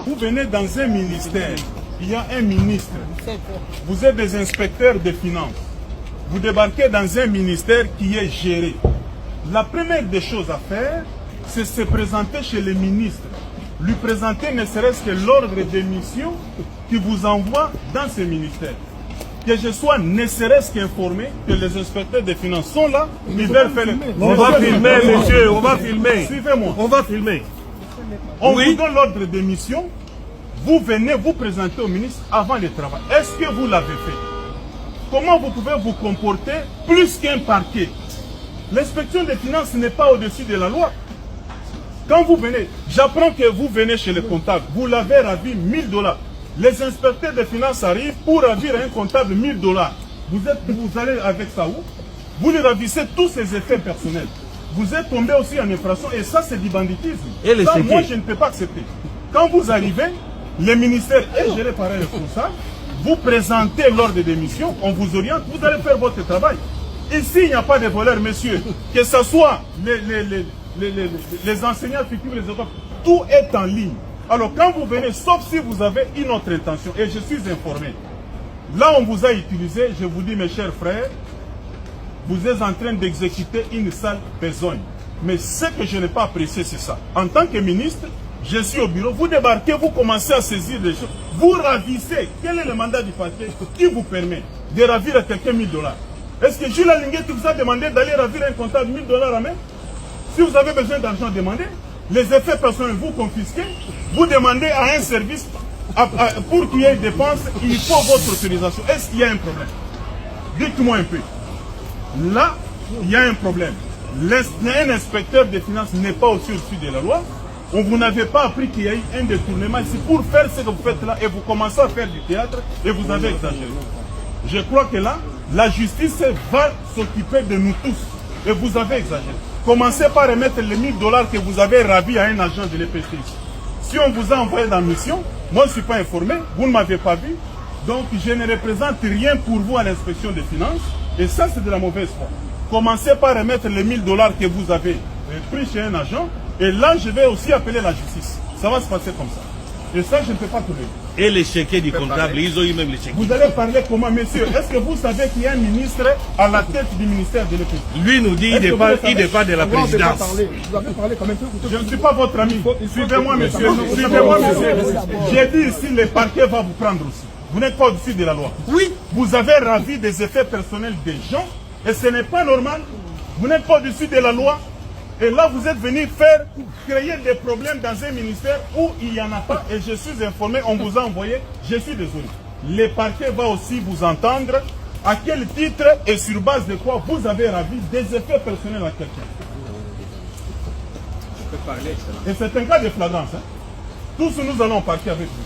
Vous venez dans un ministère, il y a un ministre, vous êtes des inspecteurs des finances, vous débarquez dans un ministère qui est géré. La première des choses à faire, c'est se présenter chez le ministre, lui présenter ne serait-ce que l'ordre des missions qui vous envoie dans ce ministère. Que je sois ne serait-ce qu'informé que les inspecteurs des finances sont là, ils veulent faire... On va filmer, monsieur, on va filmer. Suivez-moi. On va filmer. On vous donne l'ordre de mission, vous venez vous présenter au ministre avant le travail. Est-ce que vous l'avez fait? Comment vous pouvez vous comporter plus qu'un parquet? L'inspection des finances n'est pas au-dessus de la loi. Quand vous venez, j'apprends que vous venez chez le comptable, vous l'avez ravi 1000 $. Les inspecteurs des finances arrivent pour ravir un comptable 1000 $. Vous allez avec ça où? Vous lui ravissez tous ses effets personnels. Vous êtes tombé aussi en infraction et ça c'est du banditisme. Et ça, moi je ne peux pas accepter. Quand vous arrivez, le ministère est géré par un responsable, vous présentez l'ordre de mission, on vous oriente, vous allez faire votre travail. Ici il n'y a pas de voleurs, messieurs, que ce soit les enseignants fictifs, les autres, tout est en ligne. Alors quand vous venez, sauf si vous avez une autre intention, et je suis informé, là on vous a utilisé, je vous dis mes chers frères, vous êtes en train d'exécuter une sale besogne. Mais ce que je n'ai pas apprécié, c'est ça. En tant que ministre, je suis au bureau, vous débarquez, vous commencez à saisir des choses, vous ravissez. Quel est le mandat du parquet qui vous permet de ravir à quelqu'un 1000 $? Est-ce que Jules Alinguetti vous a demandé d'aller ravir un comptable 1000 $ à main? Si vous avez besoin d'argent, demandez. Les effets personnels, vous confisquez. Vous demandez à un service, pour qu'il y ait des dépenses, il faut votre autorisation. Est-ce qu'il y a un problème? Dites-moi un peu. Là, il y a un problème. Un inspecteur des finances n'est pas aussi au-dessus de la loi. Vous n'avez pas appris qu'il y a eu un détournement ici pour faire ce que vous faites là et vous commencez à faire du théâtre et vous avez exagéré. Je crois que là, la justice va s'occuper de nous tous et vous avez exagéré. Commencez par remettre les 1000 $ que vous avez ravis à un agent de l'EPC. Si on vous a envoyé dans la mission, moi je ne suis pas informé, vous ne m'avez pas vu, donc je ne représente rien pour vous à l'inspection des finances, et ça c'est de la mauvaise foi. Commencez par remettre les 1000 $ que vous avez pris chez un agent, et là je vais aussi appeler la justice. Ça va se passer comme ça. Et ça je ne peux pas trouver. Et les chéquiers du comptable, ils ont eu même les chéquiers. Vous allez parler comment, messieurs? Est-ce que vous savez qu'il y a un ministre à la tête du ministère de l'EPC? Lui nous dit qu'il dépend de la présidence. Je ne suis pas votre ami. Suivez-moi, monsieur. Suivez-moi, monsieur. J'ai dit ici, le parquet va vous prendre aussi. Vous n'êtes pas au-dessus de la loi. Oui. Vous avez ravi des effets personnels des gens et ce n'est pas normal. Vous n'êtes pas au-dessus de la loi. Et là, vous êtes venu créer des problèmes dans un ministère où il n'y en a pas. Et je suis informé, on vous a envoyé. Je suis désolé. Le parquet va aussi vous entendre. À quel titre et sur base de quoi vous avez ravi des effets personnels à quelqu'un. Et c'est un cas de flagrance. Hein. Tous nous allons au parquet avec vous.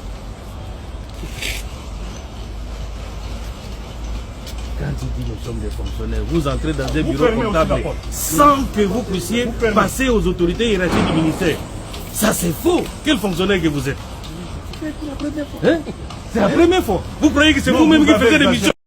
Quand il dit nous sommes des fonctionnaires, vous entrez dans un bureau comptable sans que vous puissiez passer aux autorités hiérarchiques du ministère. Ça c'est faux. Quel fonctionnaire que vous êtes? C'est la première fois. Hein? C'est la première fois. Vous croyez que c'est vous-même qui faites des missions?